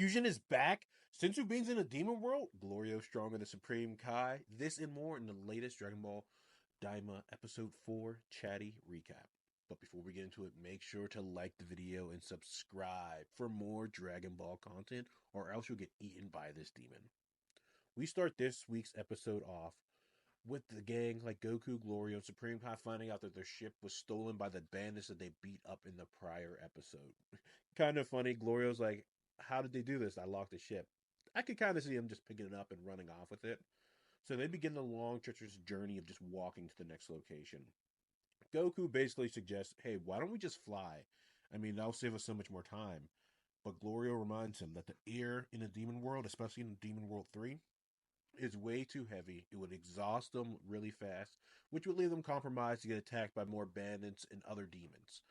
Fusion is back. Senzu Bean's in a demon world. Glorio stronger than Supreme Kai. This and more in the latest Dragon Ball Daima episode 4 Chatty recap. But before we get into it, make sure to like the video and subscribe for more Dragon Ball content, or else you'll get eaten by this demon. We start this week's episode off with the gang like Goku, Glorio, and Supreme Kai finding out that their ship was stolen by the bandits that they beat up in the prior episode. Kind of funny. Glorio's like, how did they do this? I locked the ship. I could kind of see him just picking it up and running off with it. So they begin the long, treacherous journey of just walking to the next location. Goku basically suggests, hey, why don't we just fly? I mean, that'll save us so much more time. But Glorio reminds him that the air in the Demon World, especially in Demon World 3, is way too heavy. It would exhaust them really fast, which would leave them compromised to get attacked by more bandits and other demons.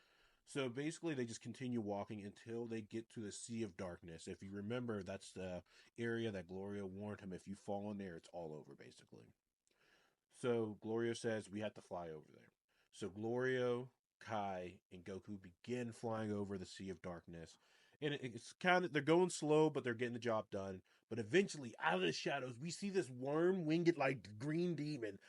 So basically, they just continue walking until they get to the Sea of Darkness. If you remember, that's the area that Gloria warned him if you fall in there, it's all over, basically. So Gloria says, we have to fly over there. So Glorio, Kai, and Goku begin flying over the Sea of Darkness. And it's kind of, they're going slow, but they're getting the job done. But eventually, out of the shadows, we see this worm winged like green demon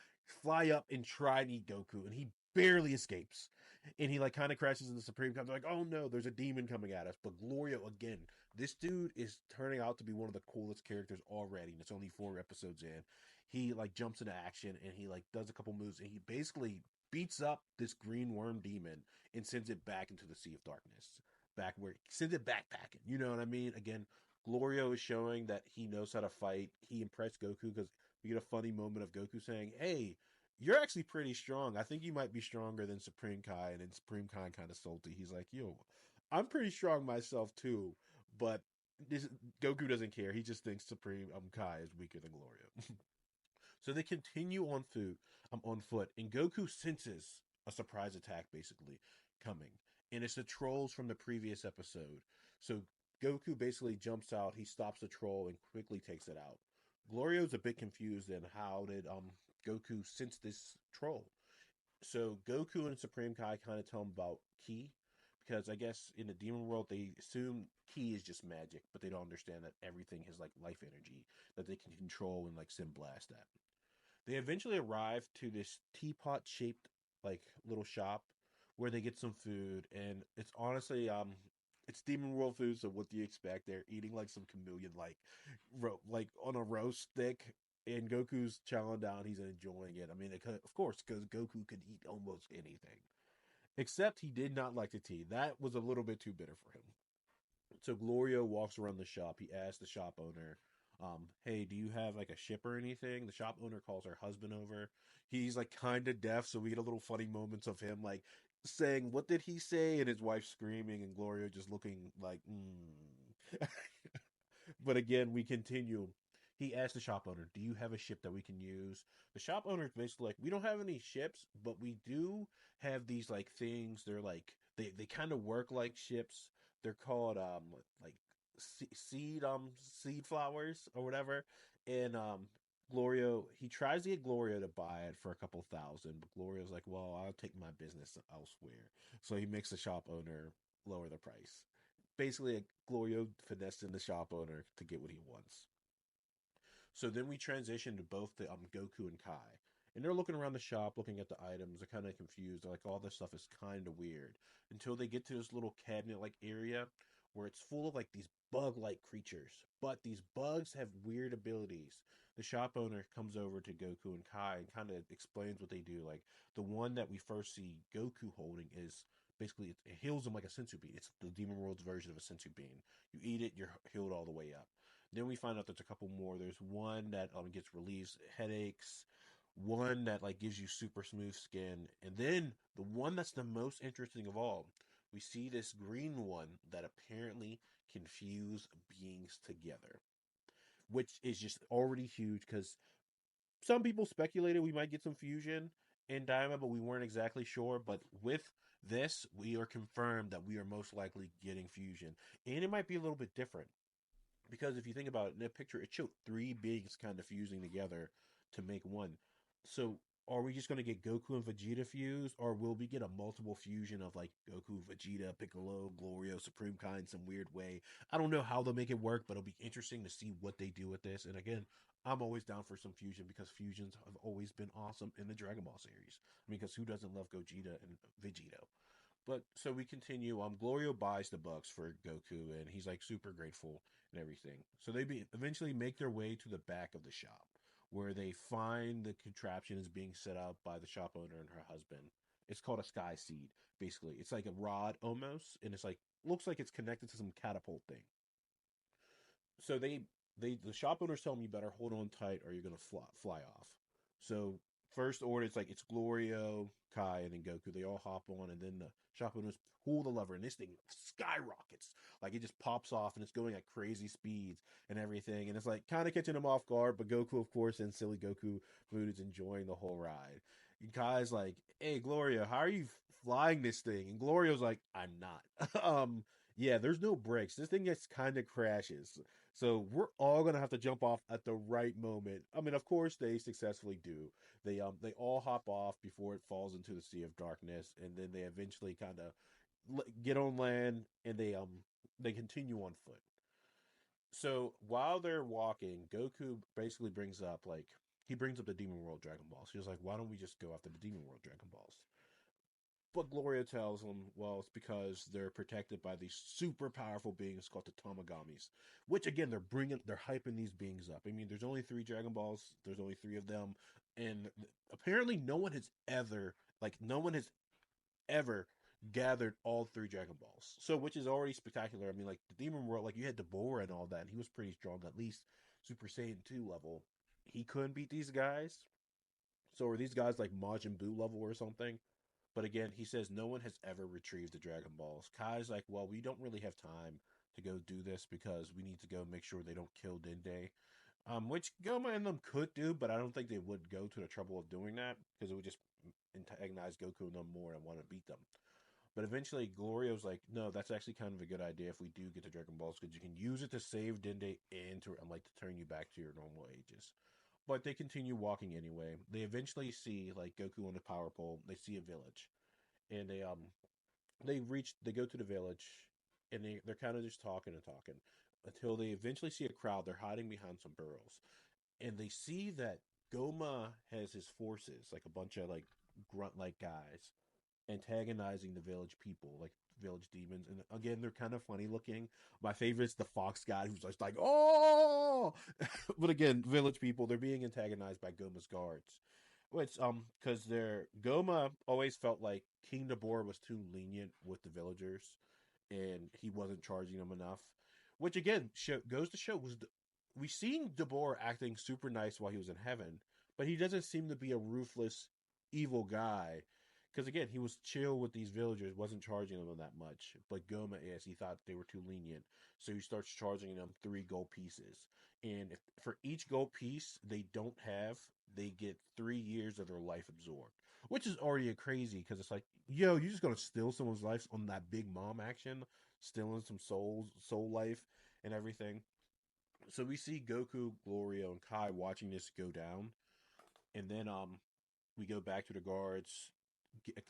fly up and try to eat Goku. And he barely escapes. And he like kind of crashes in the Supreme Comes like, oh no, there's a demon coming at us. But Glorio, again, this dude is turning out to be one of the coolest characters already. And it's only 4 episodes in. He like jumps into action and he like does a couple moves and he basically beats up this green worm demon and sends it back into the Sea of Darkness. Back where sends it backpacking. You know what I mean? Again, Glorio is showing that he knows how to fight. He impressed Goku because we get a funny moment of Goku saying, hey, you're actually pretty strong. I think you might be stronger than Supreme Kai. And then Supreme Kai kind of salty. He's like, yo, I'm pretty strong myself too. But this, Goku doesn't care. He just thinks Supreme Kai is weaker than Glorio. So they continue on foot, and Goku senses a surprise attack basically coming, and it's the trolls from the previous episode. So Goku basically jumps out, he stops the troll, and quickly takes it out. Glorio's a bit confused in how did Goku sense this troll. So Goku and Supreme Kai kind of tell him about Ki, because I guess in the demon world they assume Ki is just magic, but they don't understand that everything has like life energy that they can control and like send blast at. They eventually arrive to this teapot shaped like little shop where they get some food, and it's honestly it's Demon World food, so what do you expect? They're eating like some chameleon like on a roast stick, and Goku's chowing down. He's enjoying it. I mean, of course, because Goku could eat almost anything, except he did not like the tea. That was a little bit too bitter for him. So Glorio walks around the shop. He asks the shop owner, hey, do you have like a ship or anything? The shop owner calls her husband over. He's like kind of deaf, so we get a little funny moments of him like saying, what did he say? And his wife screaming, and Gloria just looking like, But again, we continue. He asked the shop owner, do you have a ship that we can use? The shop owner is basically like, we don't have any ships, but we do have these like things. They're like, they kind of work like ships. They're called like seed flowers or whatever. And Glorio, he tries to get Gloria to buy it for a couple thousand, but Gloria's like, well, I'll take my business elsewhere. So he makes the shop owner lower the price. Basically, Glorio finessing the shop owner to get what he wants. So then we transition to both the Goku and Kai. And they're looking around the shop, looking at the items. They're kind of confused. They're like, all this stuff is kind of weird. Until they get to this little cabinet like area where it's full of like these bug like creatures. But these bugs have weird abilities. The shop owner comes over to Goku and Kai and kind of explains what they do. Like the one that we first see Goku holding is basically it heals him like a sensu bean. It's the Demon World's version of a sensu bean. You eat it, you're healed all the way up. Then we find out there's a couple more. There's one that gets relieves headaches, one that like gives you super smooth skin, and then the one that's the most interesting of all. We see this green one that apparently can fuse beings together, which is just already huge because some people speculated we might get some fusion in Daima, but we weren't exactly sure. But with this, we are confirmed that we are most likely getting fusion, and it might be a little bit different. Because if you think about it, in the picture, it showed three beings kind of fusing together to make one. So are we just going to get Goku and Vegeta fused, or will we get a multiple fusion of like Goku, Vegeta, Piccolo, Glorio, Supreme Kai in some weird way? I don't know how they'll make it work, but it'll be interesting to see what they do with this. And again, I'm always down for some fusion because fusions have always been awesome in the Dragon Ball series. I mean, because who doesn't love Gogeta and Vegeta? But so we continue. Glorio buys the bucks for Goku, and he's like super grateful and everything. So eventually make their way to the back of the shop, where they find the contraption is being set up by the shop owner and her husband. It's called a sky seed. Basically, it's like a rod almost, and it's like looks like it's connected to some catapult thing. So the shop owners tell me you better hold on tight or you're gonna fly off. So first order, it's like it's Glorio, Kai, and then Goku. They all hop on, and then the shop owners pull the lever, and this thing skyrockets. Like it just pops off, and it's going at crazy speeds and everything. And it's like kind of catching them off guard. But Goku, of course, in silly Goku mood, is enjoying the whole ride. And Kai's like, "Hey, Gloria, how are you flying this thing?" And Glorio's like, "I'm not." Yeah, there's no brakes. This thing just kind of crashes. So we're all gonna have to jump off at the right moment. I mean, of course they successfully do. They all hop off before it falls into the sea of darkness, and then they eventually kind of get on land, and they continue on foot. So while they're walking, Goku basically brings up the Demon World Dragon Balls. He was like, "Why don't we just go after the Demon World Dragon Balls?" But Gloria tells him, well, it's because they're protected by these super powerful beings called the Tamagamis. Which again, they're hyping these beings up. I mean, there's only three Dragon Balls. There's only three of them, and apparently, no one has ever gathered all three Dragon Balls. So, which is already spectacular. I mean, like the Demon World, like you had Deborah and all that, and he was pretty strong, at least Super Saiyan 2 level. He couldn't beat these guys. So, are these guys like Majinbuu level or something? But again, he says no one has ever retrieved the Dragon Balls. Kai's like, well, we don't really have time to go do this because we need to go make sure they don't kill Dende. Which Goma and them could do, but I don't think they would go to the trouble of doing that because it would just antagonize Goku and them more and want to beat them. But eventually, Glorio's like, no, that's actually kind of a good idea if we do get the Dragon Balls because you can use it to save Dende and to turn you back to your normal ages. But they continue walking anyway. They eventually see like Goku on the power pole. They see a village, and they go to the village, and they're kind of just talking and talking until they eventually see a crowd. They're hiding behind some burrows, and they see that Goma has his forces, like a bunch of like grunt like guys, antagonizing the village people, like village demons. And again, they're kind of funny looking. My favorite is the fox guy who's just like, oh, but again, village people, they're being antagonized by Goma's guards. Which, because their Goma always felt like King Dabor was too lenient with the villagers, and he wasn't charging them enough. Which again goes to show we've seen Dabor acting super nice while he was in heaven, but he doesn't seem to be a ruthless, evil guy because again, he was chill with these villagers, wasn't charging them that much. But Goma is, he thought they were too lenient, so he starts charging them 3 gold pieces. And if for each gold piece they don't have, they get 3 years of their life absorbed, which is already a crazy because it's like, yo, you're just gonna steal someone's life on that big mom action, stealing some soul life, and everything. So we see Goku, Glorio, and Kai watching this go down, and then we go back to the guards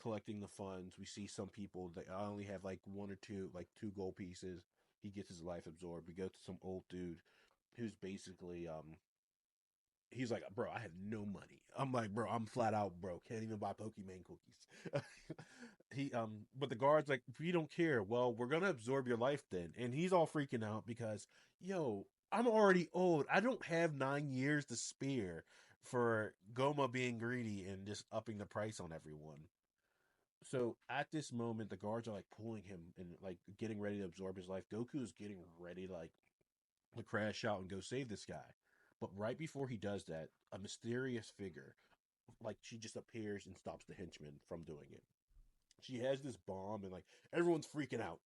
collecting the funds. We see some people that only have like one or two, like 2 gold pieces. He gets his life absorbed. We go to some old dude who's basically he's like, bro, I have no money. I'm like, bro, I'm flat out broke. Can't even buy Pokemon cookies. But the guard's like, we don't care. Well, we're gonna absorb your life then. And he's all freaking out because, yo, I'm already old. I don't have 9 years to spare for Goma being greedy and just upping the price on everyone. So at this moment, the guards are like pulling him and like getting ready to absorb his life. Goku is getting ready to crash out and go save this guy. But right before he does that, a mysterious figure, like she just appears and stops the henchman from doing it. She has this bomb and like everyone's freaking out.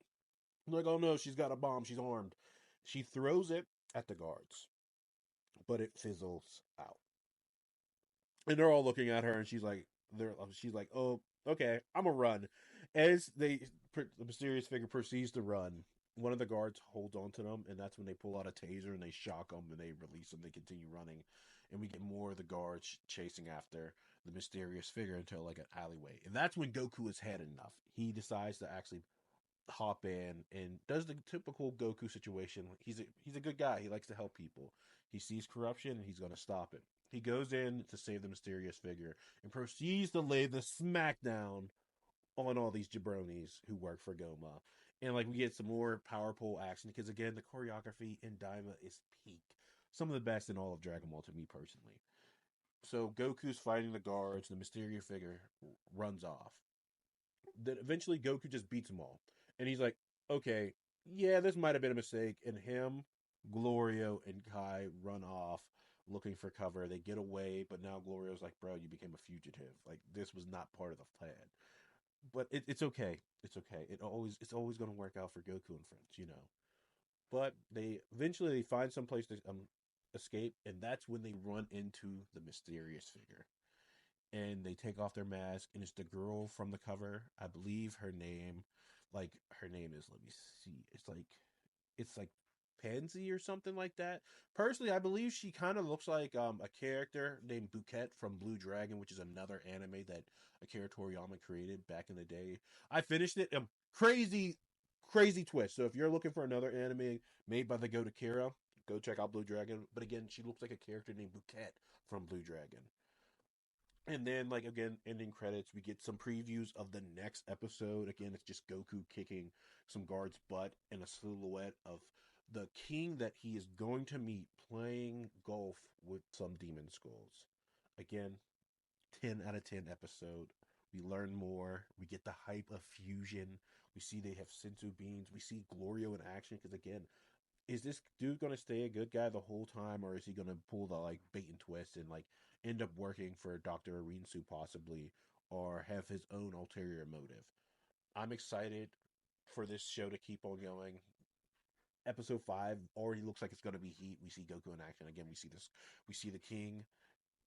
Like, oh no, she's got a bomb, she's armed. She throws it at the guards, but it fizzles out. And they're all looking at her, and she's like, oh, okay, I'm gonna run. As the mysterious figure proceeds to run, one of the guards holds on to them, and that's when they pull out a taser and they shock them and they release them. They continue running, and we get more of the guards chasing after. the mysterious figure into like an alleyway. And that's when Goku has had enough. He decides to actually hop in and does the typical Goku situation. He's a good guy. He likes to help people. He sees corruption and he's going to stop it. He goes in to save the mysterious figure and proceeds to lay the smackdown on all these jabronis who work for Goma. And like we get some more powerful action because again the choreography in Daima is peak. Some of the best in all of Dragon Ball to me personally. So Goku's fighting the guards, the mysterious figure runs off. Then eventually Goku just beats them all. And he's like, okay, yeah, this might have been a mistake. And him, Glorio, and Kai run off looking for cover. They get away, but now Glorio's like, bro, you became a fugitive. Like this was not part of the plan. But it's okay. It's okay. It's always going to work out for Goku and friends, you know. But they eventually find some place to escape, and that's when they run into the mysterious figure. And they take off their mask, and it's the girl from the cover. I believe her name, like her name is. Let me see. It's like Pansy or something like that. Personally, I believe she kind of looks like a character named Bouquet from Blue Dragon, which is another anime that Akira Toriyama created back in the day. I finished it. Crazy, crazy twist. So if you're looking for another anime made by the Goat Akira, go check out Blue Dragon. But again, she looks like a character named Bouquet from Blue Dragon. And then, like again, ending credits, we get some previews of the next episode. Again, it's just Goku kicking some guards' butt and a silhouette of the king that he is going to meet playing golf with some demon skulls. Again, 10 out of 10 episode. We learn more. We get the hype of fusion. We see they have sensu beans. We see Glorio in action because again, is this dude gonna stay a good guy the whole time, or is he gonna pull the like bait and twist and like end up working for Doctor Arinsu possibly, or have his own ulterior motive? I'm excited for this show to keep on going. Episode 5 already looks like it's gonna be heat. We see Goku in action again. We see this. We see the King.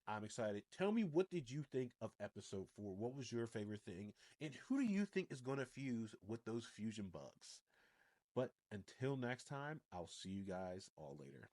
I'm excited. Tell me, what did you think of episode 4? What was your favorite thing, and who do you think is gonna fuse with those fusion bugs? But until next time, I'll see you guys all later.